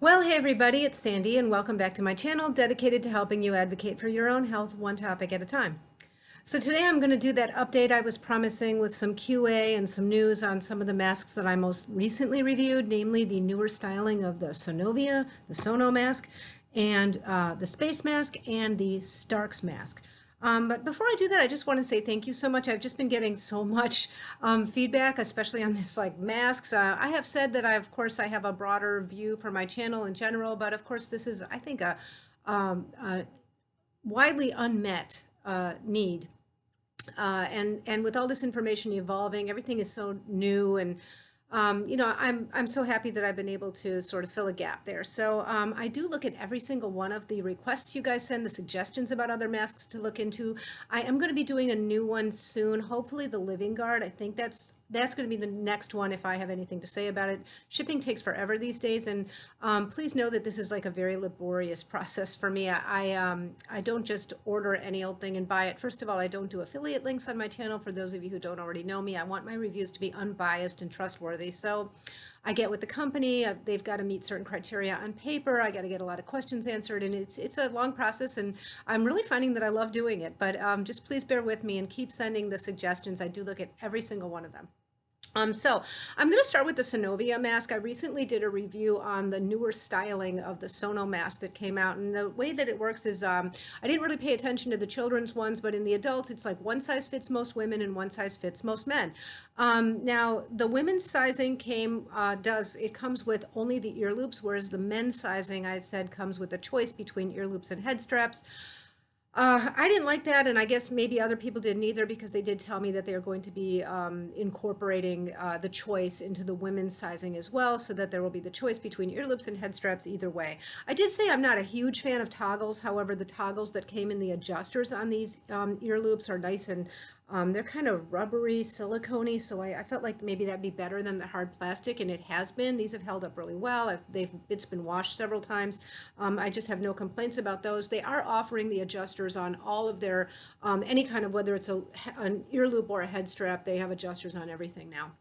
Well, hey everybody, it's Sandy, and welcome back to my channel dedicated to helping you advocate for your own health one topic at a time. So today I'm going to do that update I was promising with some QA and some news on some of the masks that I most recently reviewed, namely the newer styling of the Sonovia, the SonoMask, and the Spacemask, and the Stark's mask. But before I do that, I just want to say thank you so much. I've just been getting so much feedback, especially on this like masks. I have said that of course, I have a broader view for my channel in general, but of course, this is, I think, a widely unmet need. And with all this information evolving, everything is so new, and I'm so happy that I've been able to sort of fill a gap there. So I do look at every single one of the requests you guys send, the suggestions about other masks to look into. I am going to be doing a new one soon, hopefully the Living Guard. I think that's going to be the next one if I have anything to say about it. Shipping takes forever these days, and please know that this is like a very laborious process for me. I don't just order any old thing and buy it. First of all, I don't do affiliate links on my channel. For those of you who don't already know me, I want my reviews to be unbiased and trustworthy. So I get with the company, they've got to meet certain criteria on paper. I got to get a lot of questions answered, and it's a long process, and I'm really finding that I love doing it. But just please bear with me and keep sending the suggestions. I do look at every single one of them. So I'm going to start with the Synovia mask. I recently did a review on the newer styling of the SonoMask that came out, and the way that it works is I didn't really pay attention to the children's ones, but in the adults it's like one size fits most women and one size fits most men. Now the women's sizing comes with only the ear loops, whereas the men's sizing, I said, comes with a choice between ear loops and head straps. I didn't like that, and I guess maybe other people didn't either, because they did tell me that they are going to be incorporating the choice into the women's sizing as well, so that there will be the choice between ear loops and head straps either way. I did say I'm not a huge fan of toggles. However, the toggles that came in the adjusters on these ear loops are nice, and they're kind of rubbery, silicone-y, so I felt like maybe that'd be better than the hard plastic, and it has been. These have held up really well. It's been washed several times. I just have no complaints about those. They are offering the adjusters on all of their, any kind of, whether it's an ear loop or a head strap, they have adjusters on everything now.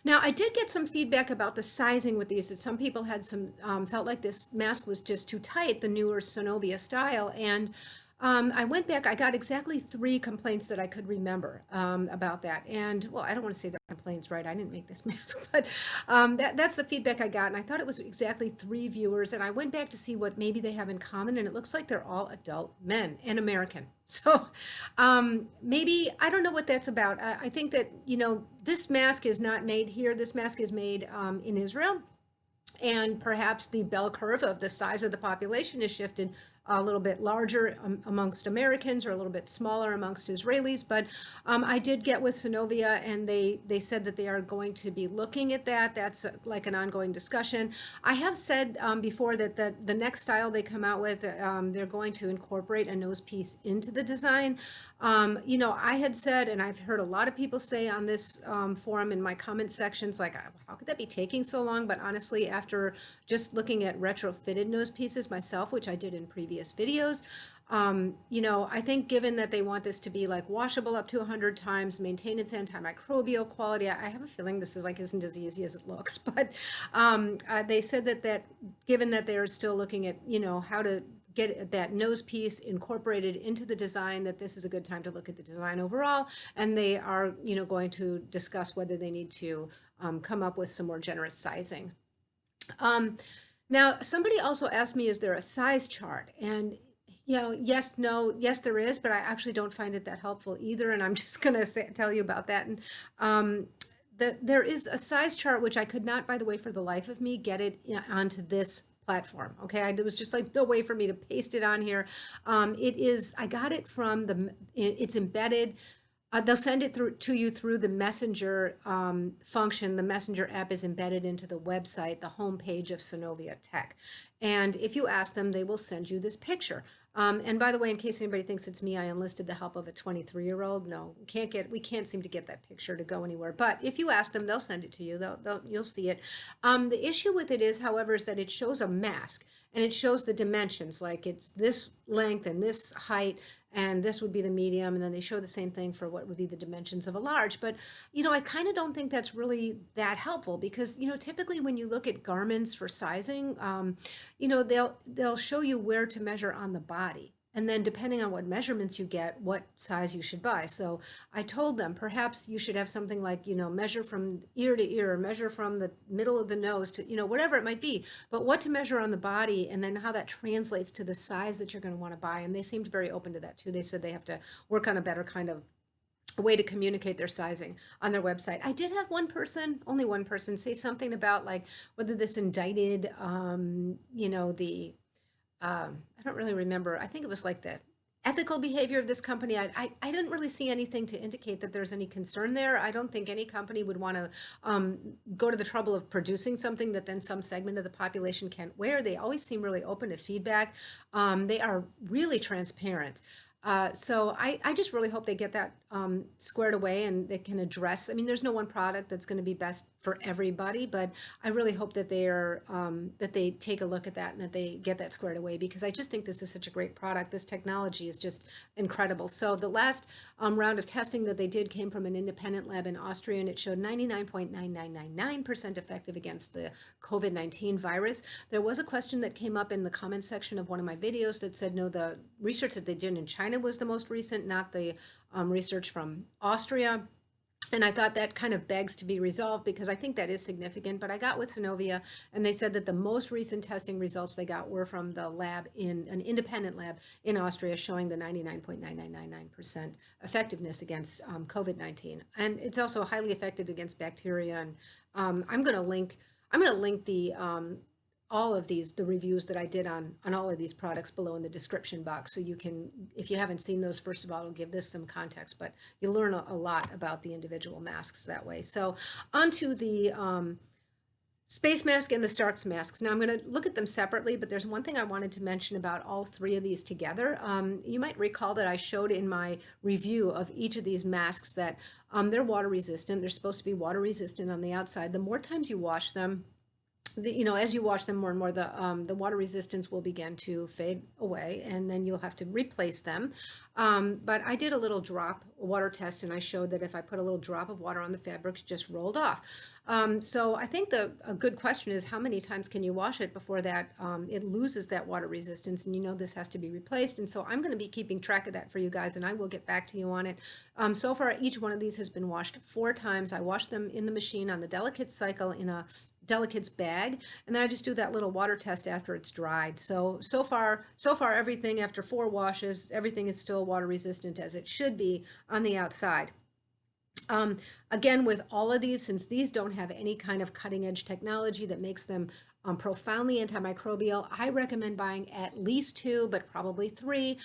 Now I did get some feedback about the sizing with these, that some people had felt like this mask was just too tight, the newer Sonovia style, and I went back, I got exactly 3 complaints that I could remember about that. And well, I don't want to say they're complaints, right? I didn't make this mask, but that's the feedback I got. And I thought it was exactly 3 viewers. And I went back to see what maybe they have in common. And it looks like they're all adult men and American. So maybe, I don't know what that's about. I think that, this mask is not made here. This mask is made in Israel. And perhaps the bell curve of the size of the population is shifted a little bit larger amongst Americans, or a little bit smaller amongst Israelis. But I did get with Synovia, and they said that they are going to be looking at that. That's like an ongoing discussion. I have said before that the next style they come out with, they're going to incorporate a nose piece into the design. I had said, and I've heard a lot of people say on this forum in my comment sections, like, how could that be taking so long? But honestly, after just looking at retrofitted nose pieces myself, which I did in previous videos, I think given that they want this to be like washable up to 100 times, maintain its antimicrobial quality, I have a feeling this isn't as easy as it looks. But they said that given that they're still looking at, how to get that nose piece incorporated into the design, that this is a good time to look at the design overall, and they are, going to discuss whether they need to come up with some more generous sizing. Now, somebody also asked me, is there a size chart? And yes, no, yes, there is, but I actually don't find it that helpful either, and I'm just going to tell you about that. And there is a size chart, which I could not, by the way, for the life of me, get it onto this platform. Okay, there was just like no way for me to paste it on here. I got it from it's embedded. They'll send it to you through the Messenger function. The Messenger app is embedded into the website, the homepage of Synovia Tech. And if you ask them, they will send you this picture. And by the way, in case anybody thinks it's me, I enlisted the help of a 23-year-old. No, we can't seem to get that picture to go anywhere. But if you ask them, they'll send it to you. You'll see it. The issue with it is, however, is that it shows a mask and it shows the dimensions, like it's this length and this height, and this would be the medium, and then they show the same thing for what would be the dimensions of a large. But I kind of don't think that's really that helpful, because typically when you look at garments for sizing, they'll show you where to measure on the body, and then depending on what measurements you get, what size you should buy. So I told them perhaps you should have something like, measure from ear to ear, measure from the middle of the nose to, whatever it might be, but what to measure on the body, and then how that translates to the size that you're going to want to buy. And they seemed very open to that too. They said they have to work on a better kind of way to communicate their sizing on their website. I did have only one person say something about like whether this indicted, I don't really remember. I think it was like the ethical behavior of this company. I didn't really see anything to indicate that there's any concern there. I don't think any company would want to go to the trouble of producing something that then some segment of the population can't wear. They always seem really open to feedback. They are really transparent. So I just really hope they get that squared away, and they can address. I mean, there's no one product that's going to be best for everybody, but I really hope that they take a look at that and that they get that squared away, because I just think this is such a great product. This technology is just incredible. So the last round of testing that they did came from an independent lab in Austria, and it showed 99.9999% effective against the COVID-19 virus. There was a question that came up in the comment section of one of my videos that said, no, the research that they did in China was the most recent, not the research from Austria. And I thought that kind of begs to be resolved, because I think that is significant. But I got with Synovia, and they said that the most recent testing results they got were from the lab in an independent lab in Austria, showing the 99.9999% effectiveness against COVID-19. And it's also highly effective against bacteria. And I'm going to link the all of the reviews that I did on all of these products below in the description box. So you can, if you haven't seen those, first of all, it'll give this some context, but you learn a lot about the individual masks that way. So onto the Spacemask and the Stark's masks. Now I'm going to look at them separately, but there's one thing I wanted to mention about all three of these together. You might recall that I showed in my review of each of these masks that they're water resistant. They're supposed to be water resistant on the outside. The more times you wash them, as you wash them more and more, the water resistance will begin to fade away, and then you'll have to replace them. But I did a little drop water test, and I showed that if I put a little drop of water on the fabric, it just rolled off. So I think a good question is, how many times can you wash it before that it loses that water resistance? And this has to be replaced. And so I'm going to be keeping track of that for you guys, and I will get back to you on it. So far, each one of these has been washed 4 times. I washed them in the machine on the Delicate cycle in a Delicate's bag, and then I just do that little water test after it's dried. So far everything after 4 washes, everything is still water resistant as it should be on the outside. Again, with all of these, since these don't have any kind of cutting edge technology that makes them profoundly antimicrobial, I recommend buying at least 2, but probably 3,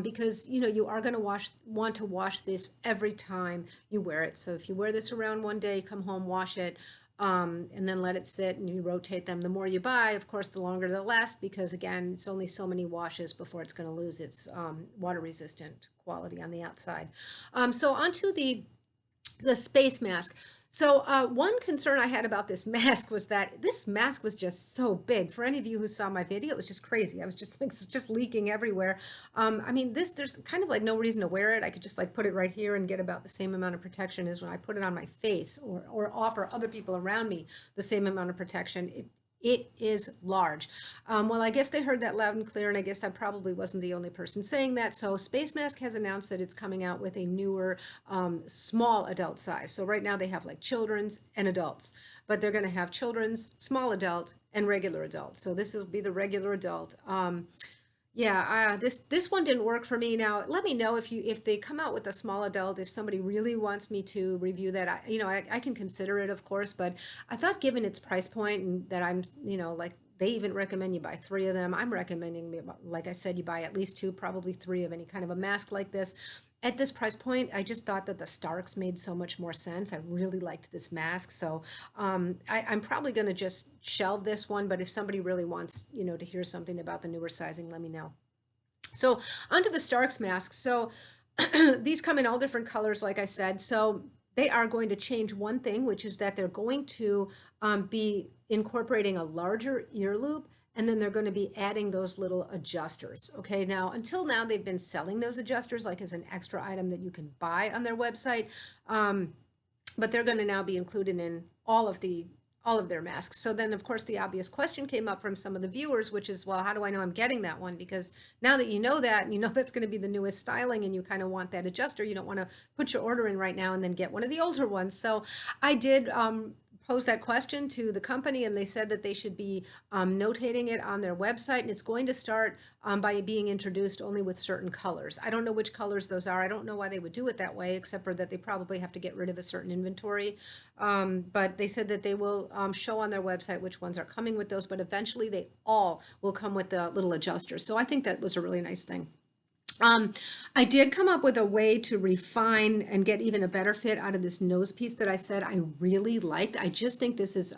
because you are going to want to wash this every time you wear it. So if you wear this around one day, come home, wash it, and then let it sit, and you rotate them. The more you buy, of course, the longer they'll last, because again, it's only so many washes before it's going to lose its water resistant quality on the outside. So onto the Spacemask. So one concern I had about this mask was that this mask was just so big. For any of you who saw my video, it was just crazy. I was just like, it's just leaking everywhere. I mean, there's kind of like no reason to wear it. I could just like put it right here and get about the same amount of protection as when I put it on my face, or offer other people around me the same amount of protection. It is large. Well, I guess they heard that loud and clear, and I guess I probably wasn't the only person saying that. So Spacemask has announced that it's coming out with a newer small adult size. So right now they have like children's and adults, but they're going to have children's, small adult, and regular adult. So this will be the regular adult. Yeah, this one didn't work for me. Now, let me know if they come out with a small adult, if somebody really wants me to review that. I can consider it, of course, but I thought, given its price point, and that I'm, like they even recommend you buy 3 of them. I'm recommending, like I said, you buy at least 2, probably 3 of any kind of a mask like this. at this price point, I just thought that the Starks made so much more sense. I really liked this mask. So I'm probably going to just shelve this one. But if somebody really wants, to hear something about the newer sizing, let me know. So onto the Starks masks. So these come in all different colors, like I said. So they are going to change one thing, which is that they're going to be incorporating a larger ear loop, and then they're going to be adding those little adjusters. Okay, now until now they've been selling those adjusters like as an extra item that you can buy on their website, but they're going to now be included in all of their masks. So then, of course, the obvious question came up from some of the viewers, which is, well, how do I know I'm getting that one? Because now that you know that, and you know that's going to be the newest styling, and you kind of want that adjuster, you don't want to put your order in right now and then get one of the older ones. So I did pose that question to the company, and they said that they should be notating it on their website, and it's going to start by being introduced only with certain colors. I don't know which colors those are. I don't know why they would do it that way, except for that they probably have to get rid of a certain inventory. But they said that they will show on their website which ones are coming with those, but eventually they all will come with the little adjusters. So I think that was a really nice thing. I did come up with a way to refine and get even a better fit out of this nose piece that I said I really liked. I just think this is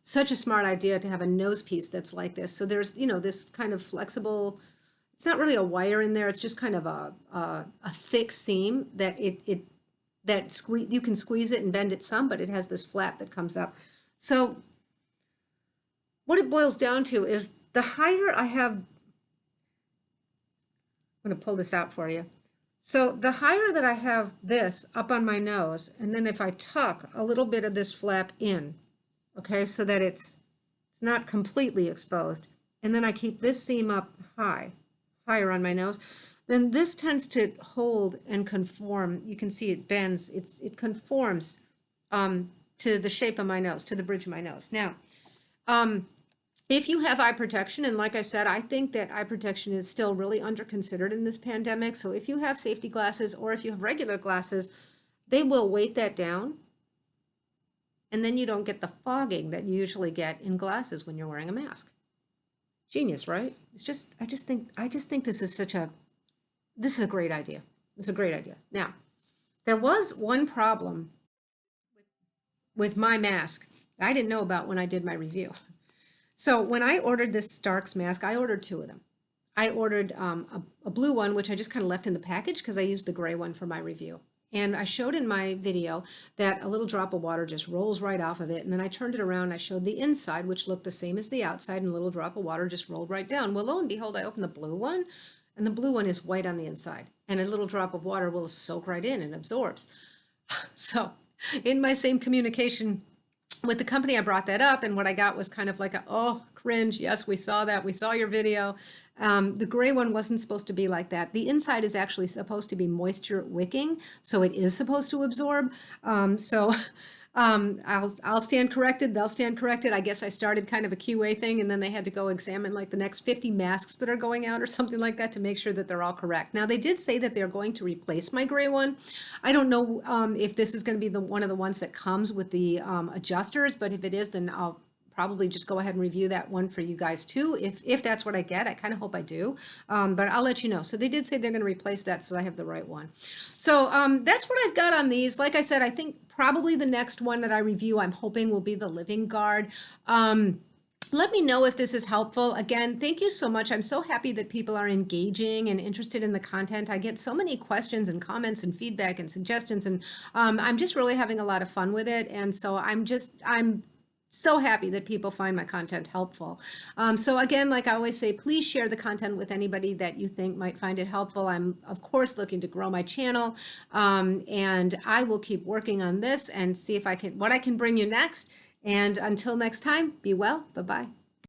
such a smart idea to have a nose piece that's like this. So there's, this kind of flexible, it's not really a wire in there. It's just kind of a thick seam that you can squeeze it and bend it some, but it has this flap that comes up. So what it boils down to is the higher I have, I'm going to pull this out for you. So the higher that I have this up on my nose, and then if I tuck a little bit of this flap in, okay, so that it's not completely exposed, and then I keep this seam up higher on my nose, then this tends to hold and conform. You can see it bends. It conforms to the shape of my nose, to the bridge of my nose. Now, if you have eye protection, and like I said, I think that eye protection is still really under-considered in this pandemic. So if you have safety glasses or if you have regular glasses, they will weight that down. And then you don't get the fogging that you usually get in glasses when you're wearing a mask. Genius, right? I just think this is a great idea. It's a great idea. Now, there was one problem with my mask I didn't know about when I did my review. So when I ordered this Starks mask, I ordered two of them. I ordered a blue one, which I just kind of left in the package because I used the gray one for my review. And I showed in my video that a little drop of water just rolls right off of it. And then I turned it around and I showed the inside, which looked the same as the outside, and a little drop of water just rolled right down. Well, lo and behold, I opened the blue one, and the blue one is white on the inside. And a little drop of water will soak right in and absorbs. So in my same communication with the company, I brought that up, and what I got was kind of like oh, cringe. Yes, we saw that. We saw your video. The gray one wasn't supposed to be like that. The inside is actually supposed to be moisture wicking, so it is supposed to absorb. I'll stand corrected. They'll stand corrected. I guess I started kind of a QA thing, and then they had to go examine like the next 50 masks that are going out or something like that to make sure that they're all correct. Now, they did say that they're going to replace my gray one. I don't know if this is going to be one of the ones that comes with the adjusters, but if it is, then I'll probably just go ahead and review that one for you guys too, if that's what I get. I kind of hope I do, but I'll let you know. So they did say they're going to replace that, so I have the right one. So that's what I've got on these. Like I said, I think probably the next one that I review, I'm hoping will be the Living Guard. Let me know if this is helpful. Again, thank you so much. I'm so happy that people are engaging and interested in the content. I get so many questions and comments and feedback and suggestions, and I'm just really having a lot of fun with it. And so I'm so happy that people find my content helpful. So again, like I always say, please share the content with anybody that you think might find it helpful. I'm, of course, looking to grow my channel, and I will keep working on this and see if what I can bring you next. And until next time, be well. Bye-bye.